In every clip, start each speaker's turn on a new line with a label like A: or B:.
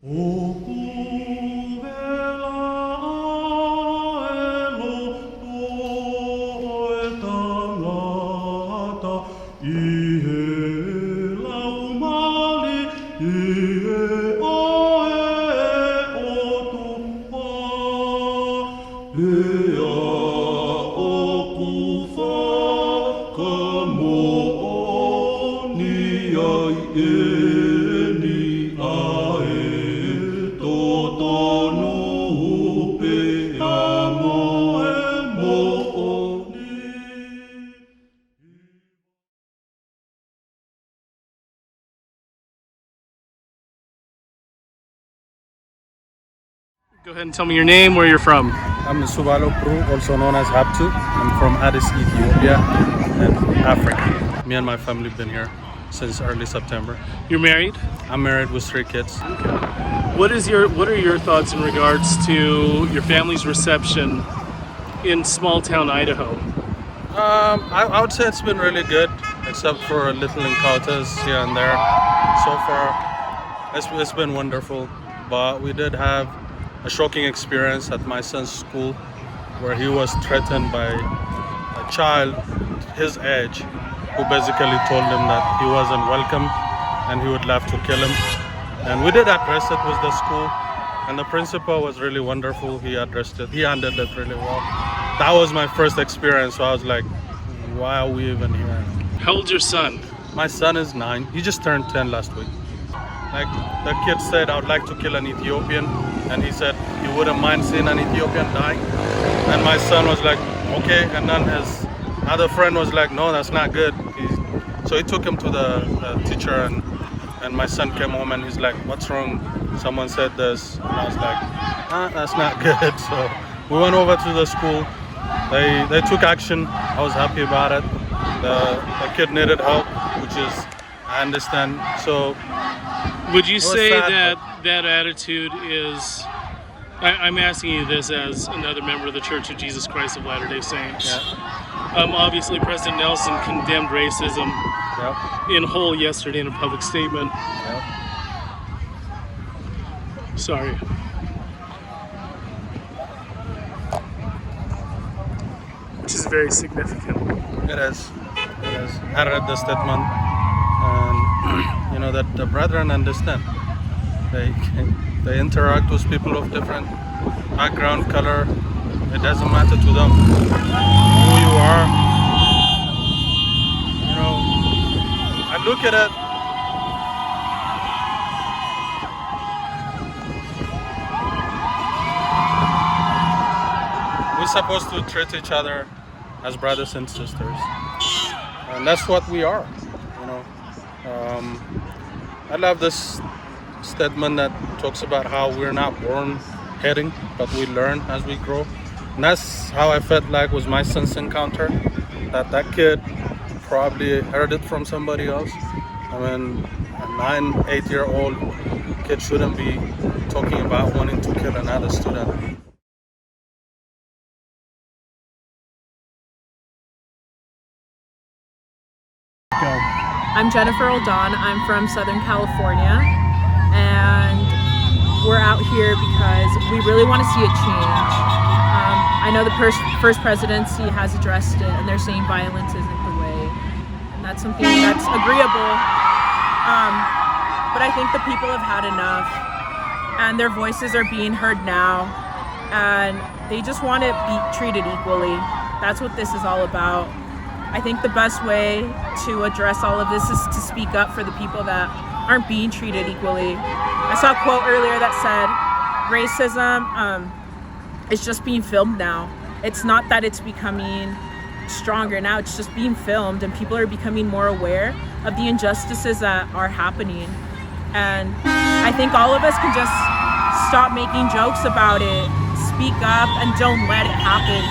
A: Go ahead and tell me your name, where you're from.
B: I'm Subalo Pru, also known as Habtu. I'm from Addis, Ethiopia, and Africa. Me and my family have been here since early September.
A: You're married?
B: I'm married with 3 kids.
A: Okay. What are your thoughts in regards to your family's reception in small town Idaho?
B: I would say it's been really good, except for little encounters here and there. So far, it's been wonderful. But we did have a shocking experience at my son's school where he was threatened by a child his age who basically told him that he wasn't welcome and he would have to kill him. And we did address it with the school, and the principal was really wonderful. He handled it really well. That was my first experience, so I was like, why are we even here?
A: How old's your son?
B: My son is 9. He just turned 10 last week. Like the kid said, I would like to kill an Ethiopian, and he said he wouldn't mind seeing an Ethiopian die. And my son was like, okay, and then his other friend was like, no, that's not good. So he took him to the teacher, and my son came home and he's like, what's wrong? Someone said this, and I was like, that's not good. So we went over to the school. They took action. I was happy about it. The kid needed help, which is, I understand. So
A: would you say
B: sad,
A: that attitude is, I'm asking you this as another member of the Church of Jesus Christ of Latter-day Saints.
B: Yeah.
A: Obviously, President Nelson condemned racism in whole yesterday in a public statement. Sorry. Which is very significant.
B: It is. I read the statement, and you know that the brethren understand. They interact with people of different background, color. It doesn't matter to them who you are. You know, I look at it. We're supposed to treat each other as brothers and sisters, and that's what we are. You know, I love this statement that talks about how we're not born hating, but we learn as we grow. And that's how I felt like was my son's encounter. That kid probably heard it from somebody else. I mean, a 9-8-year-old kid shouldn't be talking about wanting to kill another student.
C: I'm Jennifer Oldon. I'm from Southern California, and we're out here because we really want to see a change. I know the first presidency has addressed it, and they're saying violence isn't the way, and that's something that's agreeable. But I think the people have had enough, and their voices are being heard now, and they just want to be treated equally. That's what this is all about. I think the best way to address all of this is to speak up for the people that aren't being treated equally. I saw a quote earlier that said, racism is just being filmed now. It's not that it's becoming stronger now, it's just being filmed, and people are becoming more aware of the injustices that are happening. And I think all of us can just stop making jokes about it, speak up, and don't let it happen.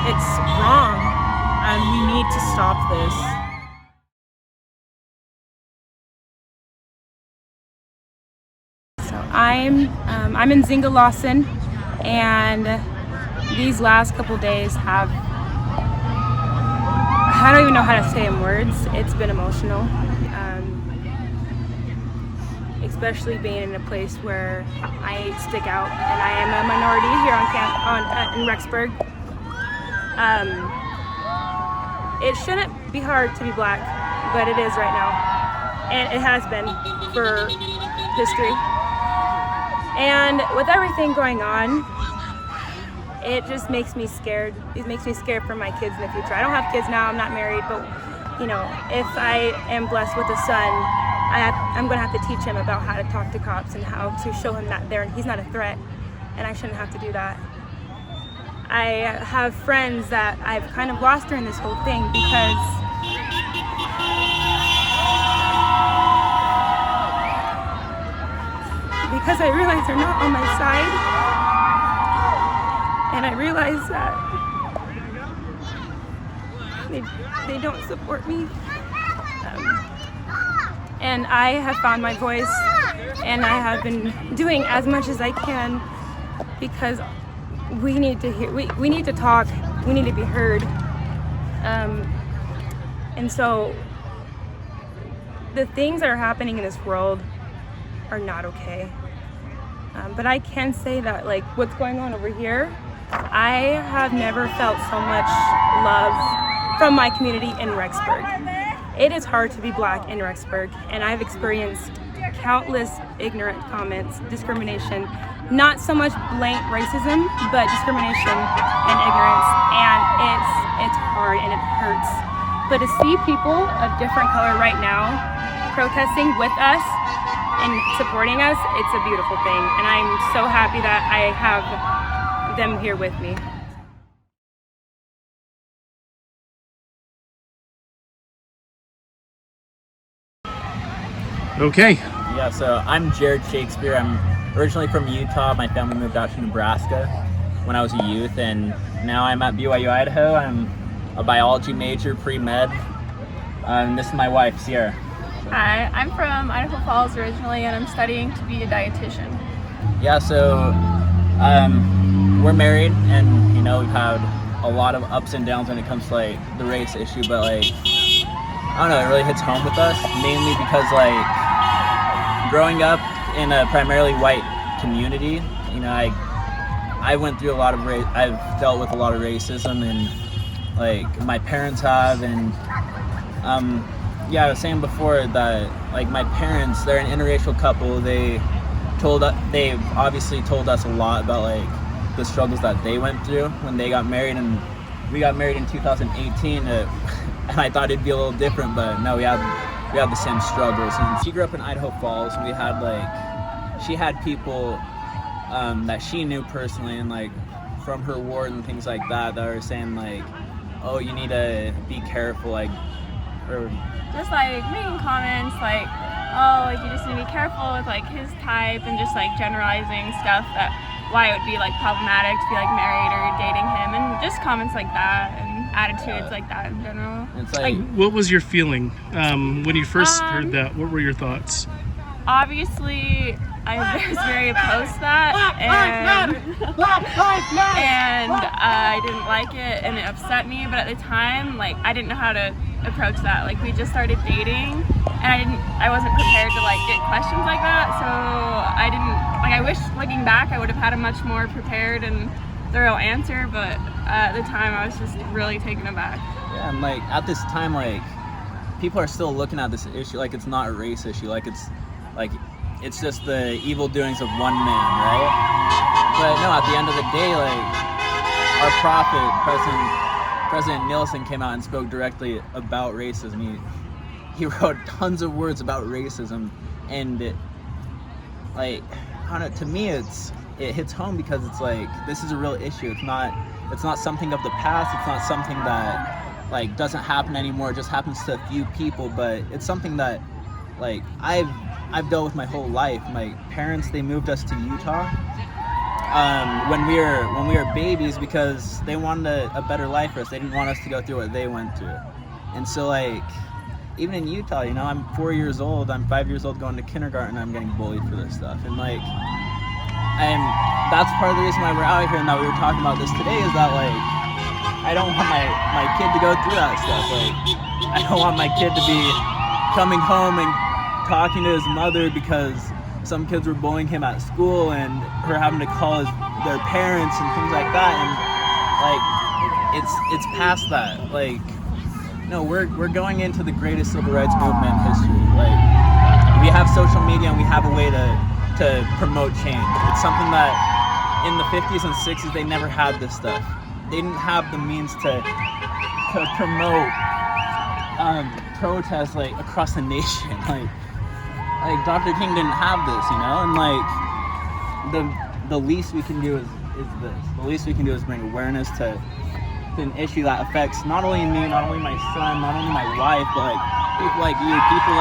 C: It's wrong, and we need to stop this.
D: I'm in Zinga Lawson, and these last couple days I don't even know how to say in words. It's been emotional. It's especially being in a place where I stick out and I am a minority here in Rexburg. It shouldn't be hard to be black, but it is right now, and it has been for history. And with everything going on, it just makes me scared. It makes me scared for my kids in the future. I don't have kids now, I'm not married, but you know, if I am blessed with a son, I'm gonna have to teach him about how to talk to cops and how to show him that he's not a threat, and I shouldn't have to do that. I have friends that I've kind of lost during this whole thing because I realize they're not on my side, and I realize that they don't support me. And I have found my voice, and I have been doing as much as I can because we need to hear, we need to talk, we need to be heard. And so the things that are happening in this world are not okay. But I can say that, like, what's going on over here, I have never felt so much love from my community in Rexburg. It is hard to be black in Rexburg, and I've experienced countless ignorant comments, discrimination, not so much blatant racism, but discrimination and ignorance, and it's hard and it hurts. But to see people of different color right now protesting with us and supporting us, it's a beautiful thing, and I'm so happy that I have them here with me.
A: Okay.
E: Yeah, so I'm Jared Shakespeare. I'm originally from Utah. My family moved out to Nebraska when I was a youth, and now I'm at BYU, Idaho. I'm a biology major, pre-med. This is my wife, Sierra.
F: Hi, I'm from Idaho Falls originally, and I'm studying to be a dietitian.
E: Yeah, so we're married, and you know, we've had a lot of ups and downs when it comes to like the race issue, but like, I don't know, it really hits home with us, mainly because like growing up in a primarily white community, you know, I went through a lot of I've dealt with a lot of racism, and like my parents have, and yeah, I was saying before that like my parents, they're an interracial couple. They obviously told us a lot about like the struggles that they went through when they got married, and we got married in 2018, and I thought it'd be a little different, but no, we had the same struggles. And she grew up in Idaho Falls, and we had like, she had people that she knew personally, and like from her ward and things like that were saying like, oh, you need to be careful, like, or
F: Just like making comments like, oh, like you just need to be careful with like his type, and just like generalizing stuff that why it would be like problematic to be like married or dating him, and just comments like that and attitudes like that in general.
E: it's like
A: What was your feeling when you first heard that? What were your thoughts?
F: Obviously, I was very opposed to that, and I didn't like it, and it upset me. But at the time, like I didn't know how to approach that. Like we just started dating, and I wasn't prepared to like get questions like that. So I didn't like. I wish looking back, I would have had a much more prepared and thorough answer. But at the time, I was just really taken aback.
E: yeah, and like at this time, like people are still looking at this issue like it's not a race issue, like it's just the evil doings of one man, right? But no, at the end of the day, like our prophet, President Nielsen, came out and spoke directly about racism. He wrote tons of words about racism, and like, I don't know, to me it hits home because it's like this is a real issue. It's not something of the past. It's not something that like doesn't happen anymore. It just happens to a few people, but it's something that like I've dealt with my whole life. My parents, they moved us to Utah when we were babies because they wanted a better life for us. They didn't want us to go through what they went through. And so like even in Utah, you know, I'm 4 years old, I'm 5 years old going to kindergarten, I'm getting bullied for this stuff. And like that's part of the reason why we're out here and that we were talking about this today, is that like I don't want my kid to go through that stuff. Like I don't want my kid to be coming home and talking to his mother because some kids were bullying him at school and her having to call their parents and things like that. And like, it's past that. Like, no, we're going into the greatest civil rights movement in history. Like, we have social media and we have a way to promote change. It's something that in the 50s and 60s they never had this stuff. They didn't have the means to promote protests like across the nation. Like Dr. King didn't have this, you know, and like the least we can do is this. The least we can do is bring awareness to an issue that affects not only me, not only my son, not only my wife, but like people like you, people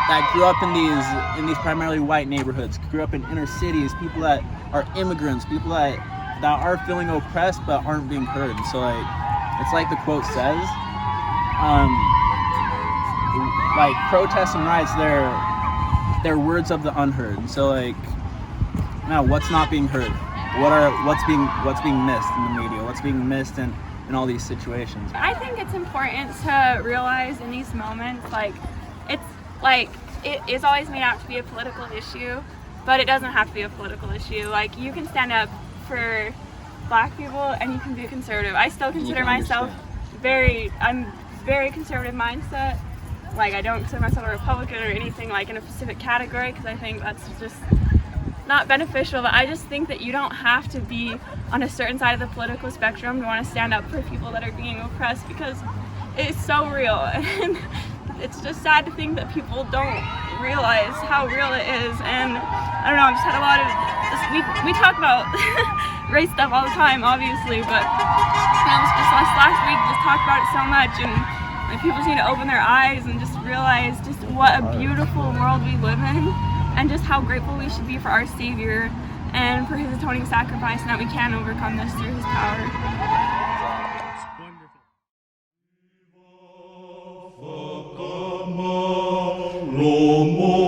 E: that grew up in these primarily white neighborhoods, grew up in inner cities, people that are immigrants, people that are feeling oppressed but aren't being heard. So like, it's like the quote says, like protests and riots, they're words of the unheard. And so like, now what's not being heard? What's being missed in the media? What's being missed in all these situations?
F: I think it's important to realize in these moments, like, it's like it is always made out to be a political issue, but it doesn't have to be a political issue. Like, you can stand up for Black people and you can be conservative. I still consider myself I'm very conservative mindset. Like, I don't consider myself a Republican or anything like in a specific category, because I think that's just not beneficial. But I just think that you don't have to be on a certain side of the political spectrum to want to stand up for people that are being oppressed, because it's so real. And it's just sad to think that people don't realize how real it is. And I don't know, I've just had a lot of we talk about race stuff all the time, obviously, but just last week just talked about it so much, and people just need to open their eyes and just realize just what a beautiful world we live in, and just how grateful we should be for our Savior and for His atoning sacrifice, and that we can overcome this through His power.
A: Wonderful.